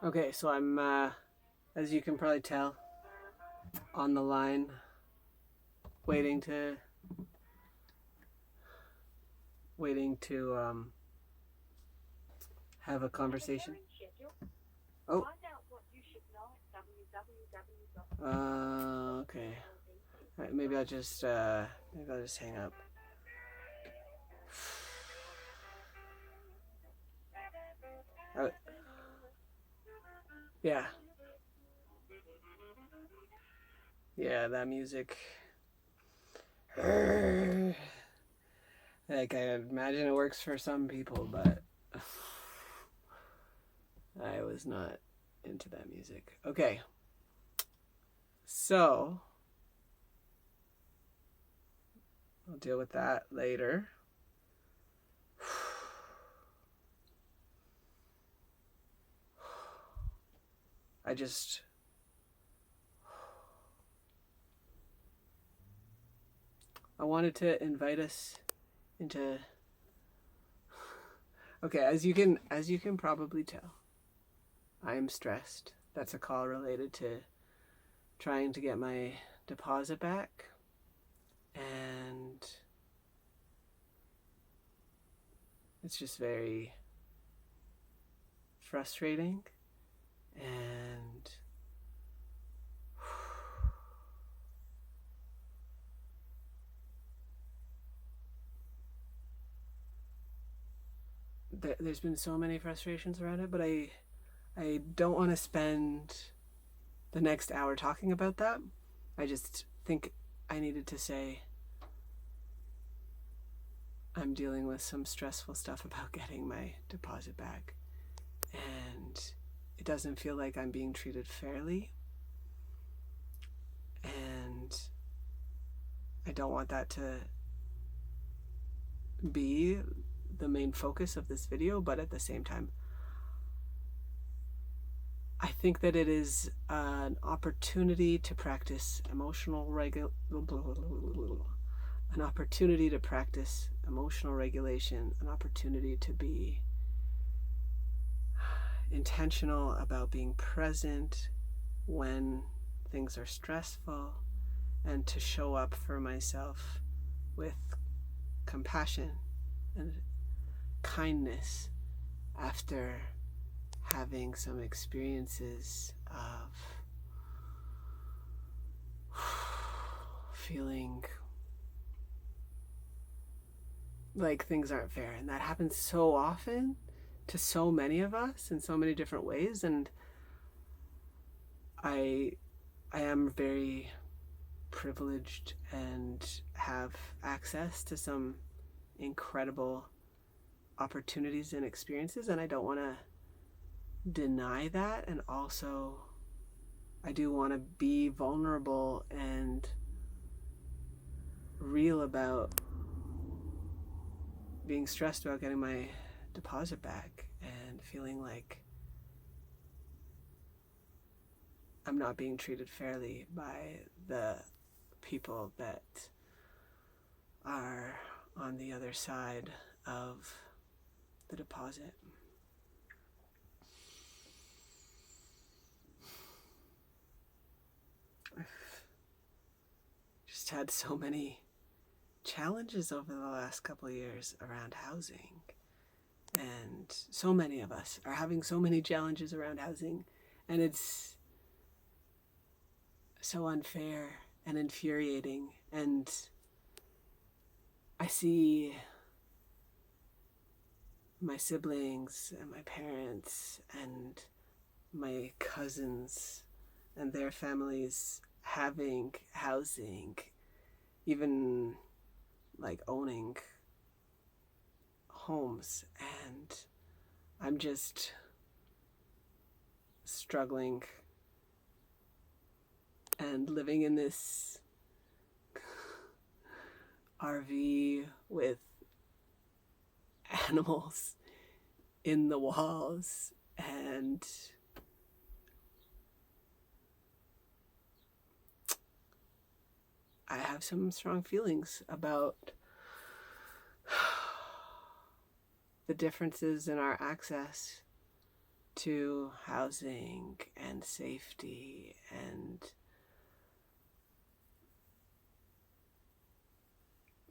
Okay, so I'm, as you can probably tell, on the line, waiting to, waiting to have a conversation. Oh, okay. All right, maybe I'll just hang up. Uh, yeah, yeah, that music. Like, I imagine it works for some people, but I was not into that music. Okay, so I'll deal with that later. I just I wanted to invite us into. Okay, as you can probably tell, I am stressed. That's a call related to trying to get my deposit back, and it's just very frustrating. And there's been so many frustrations around it, but I don't want to spend the next hour talking about that. I just think I needed to say I'm dealing with some stressful stuff about getting my deposit back, and it doesn't feel like I'm being treated fairly, and I don't want that to be the main focus of this video, but at the same time, I think that it is an opportunity to practice an opportunity to practice emotional regulation, an opportunity to be intentional about being present when things are stressful, and to show up for myself with compassion and kindness after having some experiences of feeling like things aren't fair. And that happens so often to so many of us in so many different ways. And I am very privileged and have access to some incredible opportunities and experiences, and I don't want to deny that. And also, I do want to be vulnerable and real about being stressed about getting my deposit back and feeling like I'm not being treated fairly by the people that are on the other side of the deposit. I've just had so many challenges over the last couple of years around housing, and so many of us are having so many challenges around housing, and it's so unfair and infuriating. And I see my siblings and my parents and my cousins and their families having housing, even like owning homes, and I'm just struggling and living in this RV with animals in the walls, and I have some strong feelings about the differences in our access to housing and safety and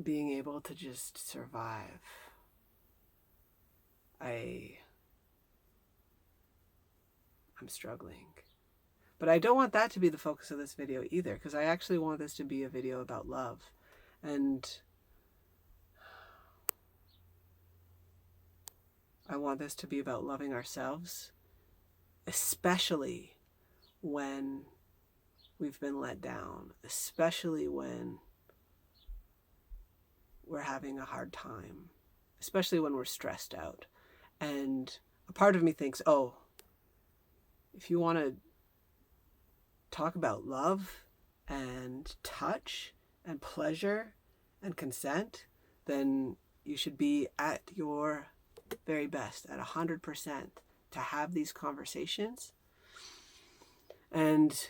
being able to just survive. I'm struggling. But I don't want that to be the focus of this video either, because I actually want this to be a video about love. And I want this to be about loving ourselves, especially when we've been let down, especially when we're having a hard time, especially when we're stressed out. And a part of me thinks, oh, if you want to talk about love and touch and pleasure and consent, then you should be at your very best, at 100%, to have these conversations. And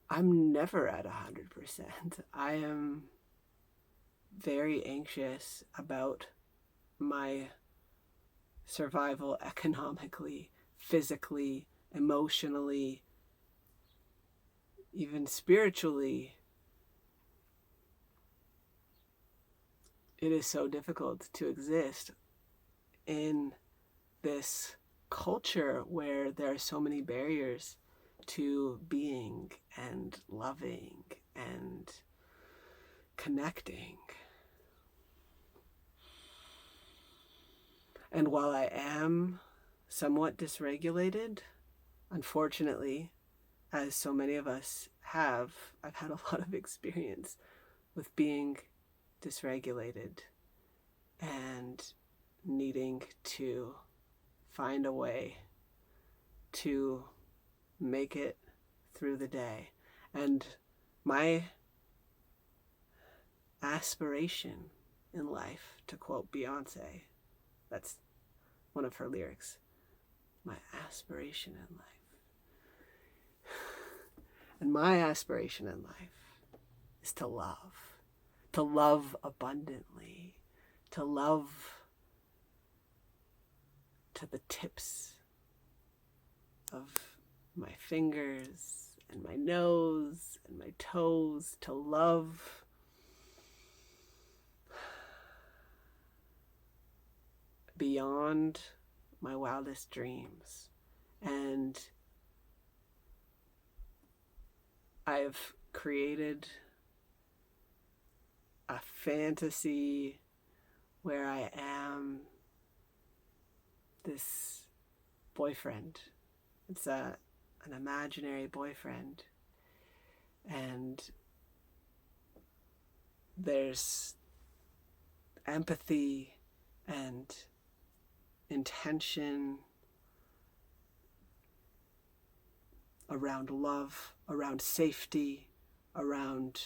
I'm never at 100%. I am very anxious about my survival economically, physically, emotionally, even spiritually. It is so difficult to exist in this culture where there are so many barriers to being and loving and connecting. And while I am somewhat dysregulated, unfortunately, as so many of us have, I've had a lot of experience with being dysregulated and needing to find a way to make it through the day. And my aspiration in life, to quote Beyonce, that's one of her lyrics, my aspiration in life. And my aspiration in life is to love abundantly, to love to the tips of my fingers and my nose and my toes, to love beyond my wildest dreams. And I've created a fantasy where I am this boyfriend. It's an imaginary boyfriend. And there's empathy and intention around love, around safety, around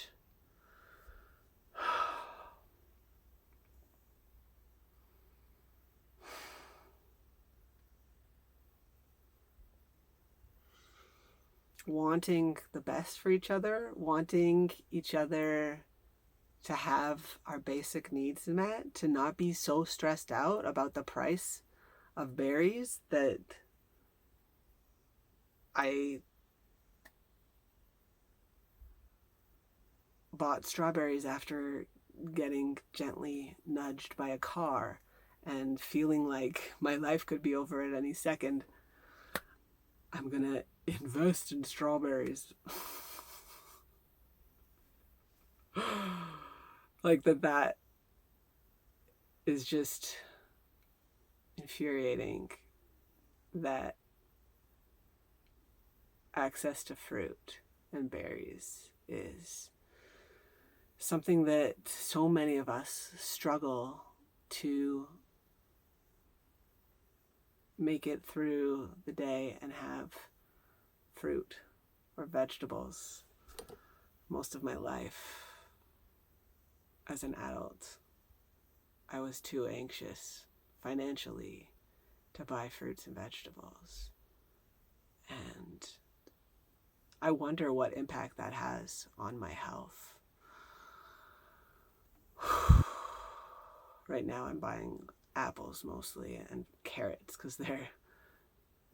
wanting the best for each other, wanting each other to have our basic needs met, to not be so stressed out about the price of berries that I bought strawberries after getting gently nudged by a car and feeling like my life could be over at any second. I'm gonna invest in strawberries. Like that is just infuriating, that access to fruit and berries is something that so many of us struggle to make it through the day and have fruit or vegetables. Most of my life as an adult, I was too anxious financially to buy fruits and vegetables. And I wonder what impact that has on my health. Right now I'm buying apples mostly and carrots because they're